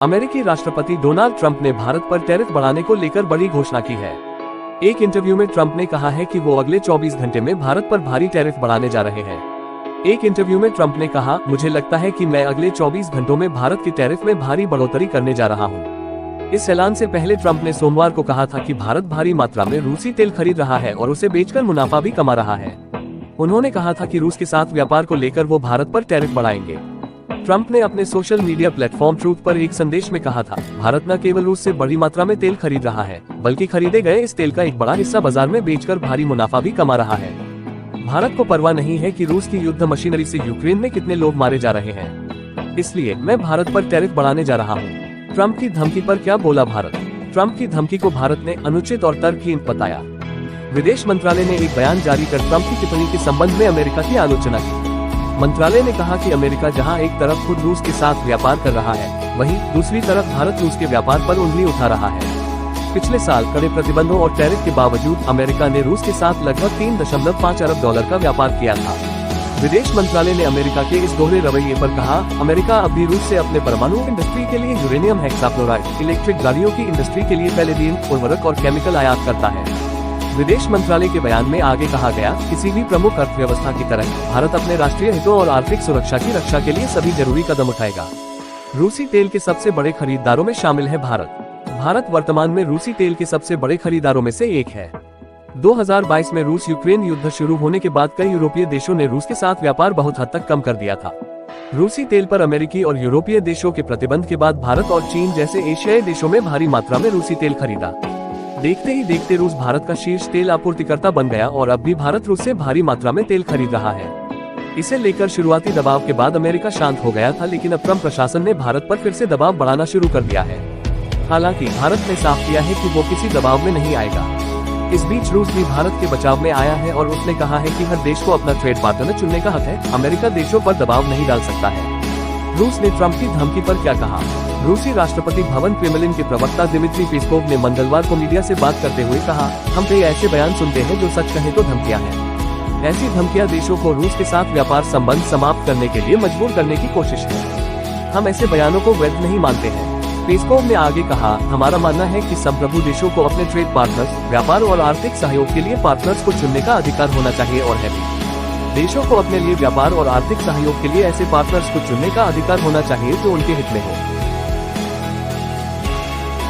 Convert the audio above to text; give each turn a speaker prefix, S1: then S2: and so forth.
S1: अमेरिकी राष्ट्रपति Donald Trump ने भारत पर टैरिफ बढ़ाने को लेकर बड़ी घोषणा की है। एक इंटरव्यू में ट्रंप ने कहा है कि वो अगले 24 घंटे में भारत पर भारी टैरिफ बढ़ाने जा रहे हैं। एक इंटरव्यू में ट्रंप ने कहा, मुझे लगता है कि मैं अगले 24 घंटों में भारत की टैरिफ में भारी बढ़ोतरी करने जा रहा हूं। इस ऐलान से पहले ट्रंप ने सोमवार को कहा था कि भारत भारी मात्रा में रूसी तेल खरीद रहा है और उसे बेचकर मुनाफा भी कमा रहा है। उन्होंने कहा था कि रूस के साथ व्यापार को लेकर वो भारत पर टैरिफ बढ़ाएंगे। ट्रंप ने अपने सोशल मीडिया प्लेटफॉर्म ट्रूथ पर एक संदेश में कहा था, भारत न केवल रूस से बड़ी मात्रा में तेल खरीद रहा है, बल्कि खरीदे गए इस तेल का एक बड़ा हिस्सा बाजार में बेचकर भारी मुनाफा भी कमा रहा है। भारत को परवाह नहीं है कि रूस की युद्ध मशीनरी से यूक्रेन में कितने लोग मारे जा रहे हैं, इसलिए मैं भारत पर टैरिफ बढ़ाने जा रहा हूँ। ट्रंप की धमकी पर क्या बोला भारत? ट्रंप की धमकी को भारत ने अनुचित और तर्कहीन बताया। विदेश मंत्रालय ने एक बयान जारी कर ट्रंप की टिप्पणी के संबंध में अमेरिका की आलोचना की। मंत्रालय ने कहा कि अमेरिका जहां एक तरफ खुद रूस के साथ व्यापार कर रहा है, वहीं दूसरी तरफ भारत रूस के व्यापार पर उंगली उठा रहा है। पिछले साल कड़े प्रतिबंधों और टैरिफ के बावजूद अमेरिका ने रूस के साथ लगभग $3.5 अरब का व्यापार किया था। विदेश मंत्रालय ने अमेरिका के इस दोहरे रवैये पर कहा, अमेरिका अब भी रूस से अपने परमाणु इंडस्ट्री के लिए यूरेनियम हेक्साफ्लोराइड, इलेक्ट्रिक गाड़ियों की इंडस्ट्री के लिए पैलेडियम, उर्वरक और केमिकल आयात करता है। विदेश मंत्रालय के बयान में आगे कहा गया, किसी भी प्रमुख अर्थव्यवस्था की तरह भारत अपने राष्ट्रीय हितों और आर्थिक सुरक्षा की रक्षा के लिए सभी जरूरी कदम उठाएगा। रूसी तेल के सबसे बड़े खरीदारों में शामिल है भारत। भारत वर्तमान में रूसी तेल के सबसे बड़े खरीदारों में से एक है। 2022 में रूस यूक्रेन युद्ध शुरू होने के बाद कई यूरोपीय देशों ने रूस के साथ व्यापार बहुत हद तक कम कर दिया था। रूसी तेल पर अमेरिकी और यूरोपीय देशों के प्रतिबंध के बाद भारत और चीन जैसे एशियाई देशों में भारी मात्रा में रूसी तेल खरीदा। देखते ही देखते रूस भारत का शीर्ष तेल आपूर्तिकर्ता बन गया और अब भी भारत रूस से भारी मात्रा में तेल खरीद रहा है। इसे लेकर शुरुआती दबाव के बाद अमेरिका शांत हो गया था, लेकिन अब ट्रंप प्रशासन ने भारत पर फिर से दबाव बढ़ाना शुरू कर दिया है। हालांकि भारत ने साफ किया है कि वो किसी दबाव में नहीं आएगा। इस बीच रूस भी भारत के बचाव में आया है और उसने कहा है कि हर देश को अपना ट्रेड पार्टनर चुनने का हक है, अमेरिका देशों पर दबाव नहीं डाल सकता है। रूस ने ट्रंप की धमकी पर क्या कहा? रूसी राष्ट्रपति भवन क्रेमलिन के प्रवक्ता दिमित्री पेस्कोव ने मंगलवार को मीडिया से बात करते हुए कहा, हम कई ऐसे बयान सुनते हैं जो सच कहे तो धमकियां हैं। ऐसी धमकियां देशों को रूस के साथ व्यापार संबंध समाप्त करने के लिए मजबूर करने की कोशिश है। हम ऐसे बयानों को वैध नहीं मानते हैं। पेस्कोव ने आगे कहा, हमारा मानना है कि संप्रभु देशों को अपने ट्रेड पार्टनर्स, व्यापार और आर्थिक सहयोग के लिए पार्टनर्स को चुनने का अधिकार होना चाहिए और है भी। देशों को अपने लिए व्यापार और आर्थिक सहयोग के लिए ऐसे पार्टनर्स को चुनने का अधिकार होना चाहिए जो उनके हित में हो।